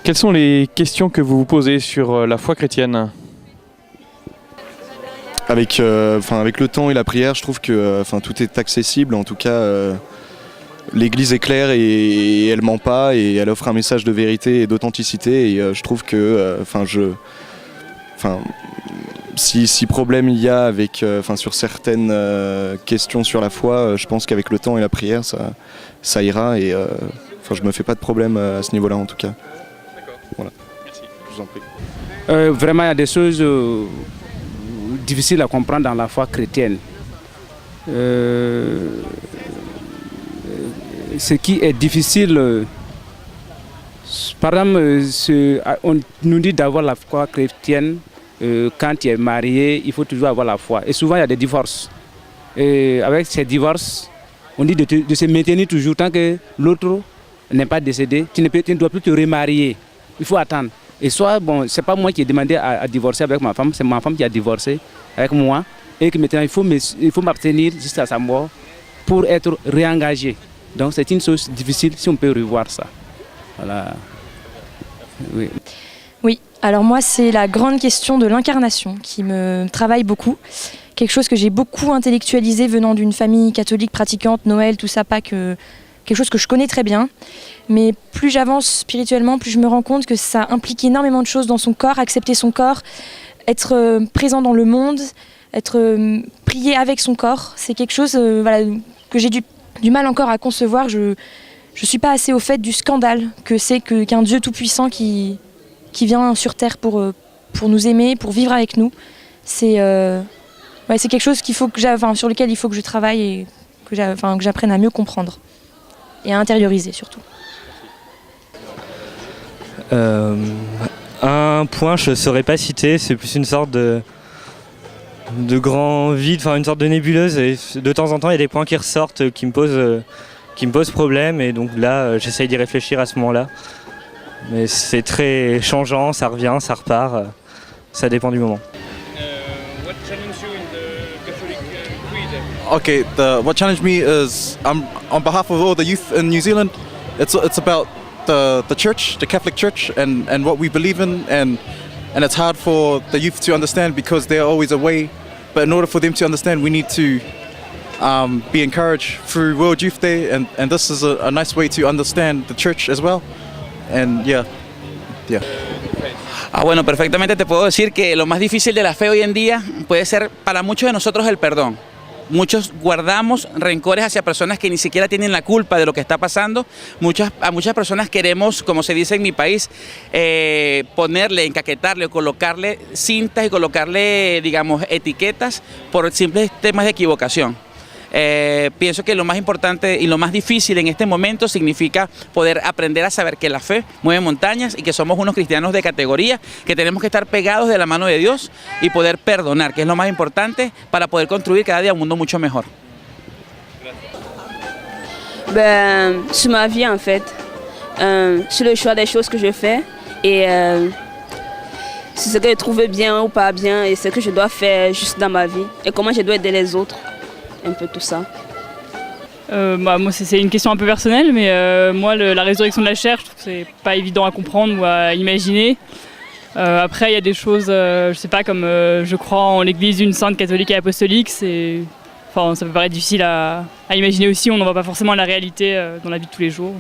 Quelles sont les questions que vous vous posez sur la foi chrétienne? Avec le temps et la prière, je trouve que tout est accessible. En tout cas, l'Église est claire et elle ment pas et elle offre un message de vérité et d'authenticité. Et je trouve que, si problème il y a avec, sur certaines questions sur la foi, je pense qu'avec le temps et la prière, ça ira. Et je me fais pas de problème à ce niveau-là en tout cas. Voilà. Merci. Je vous en prie. Vraiment, il y a des choses difficiles à comprendre dans la foi chrétienne. Ce qui est difficile, par exemple, on nous dit d'avoir la foi chrétienne. Quand tu es marié, il faut toujours avoir la foi. Et souvent, il y a des divorces. Et avec ces divorces, on dit de se maintenir toujours tant que l'autre n'est pas décédé. Tu ne dois plus te remarier. Il faut attendre. Et soit, c'est pas moi qui ai demandé à divorcer avec ma femme, c'est ma femme qui a divorcé avec moi. Et que maintenant, il faut m'abstenir jusqu'à sa mort pour être réengagé. Donc, c'est une chose difficile si on peut revoir ça. Voilà. Oui. Oui, alors moi, c'est la grande question de l'incarnation qui me travaille beaucoup. Quelque chose que j'ai beaucoup intellectualisé venant d'une famille catholique pratiquante, Noël, tout ça, Pâques, quelque chose que je connais très bien. Mais plus j'avance spirituellement, plus je me rends compte que ça implique énormément de choses dans son corps, accepter son corps, être présent dans le monde, être prié avec son corps. C'est quelque chose que j'ai du mal encore à concevoir. Je ne suis pas assez au fait du scandale que c'est qu'un Dieu tout-puissant qui vient sur terre pour nous aimer, pour vivre avec nous. C'est quelque chose sur lequel il faut que je travaille et que j'apprenne à mieux comprendre et à intérioriser surtout. Un point je ne saurais pas citer, c'est plus une sorte de grand vide, une sorte de nébuleuse. Et de temps en temps, il y a des points qui ressortent qui me posent problème. Et donc là, j'essaye d'y réfléchir à ce moment-là. Mais c'est très changeant, ça revient, ça repart. Ça dépend du moment. What challenged you in the Catholic creed? Okay, what challenged me is on behalf of all the youth in New Zealand. It's about the church, the Catholic Church, and what we believe in, and it's hard for the youth to understand because they're always away. But in order for them to understand, we need to be encouraged through World Youth Day, and this is a nice way to understand the church as well. And yeah. Bueno, perfectamente te puedo decir que lo más difícil de la fe hoy en día puede ser para muchos de nosotros el perdón. Muchos guardamos rencores hacia personas que ni siquiera tienen la culpa de lo que está pasando. A muchas personas queremos, como se dice en mi país, ponerle, encaquetarle o colocarle cintas y colocarle, digamos, etiquetas por simples temas de equivocación. Pienso que lo más importante y lo más difícil en este momento significa poder aprender a saber que la fe mueve montañas y que somos unos cristianos de categoría, que tenemos que estar pegados de la mano de Dios y poder perdonar, que es lo más importante para poder construir cada día un mundo mucho mejor. Sur ma vie en fait, sur le choix des choses que je fais et sur ce que je trouve bien ou pas bien et ce que je dois faire juste dans ma vie et comment je dois aider les autres. Un peu tout ça. Moi c'est une question un peu personnelle, mais moi la résurrection de la chair, je trouve que c'est pas évident à comprendre ou à imaginer. Après il y a des choses, je sais pas, comme je crois en l'église d'une sainte catholique et apostolique, ça peut paraître difficile à imaginer aussi, on n'en voit pas forcément la réalité dans la vie de tous les jours.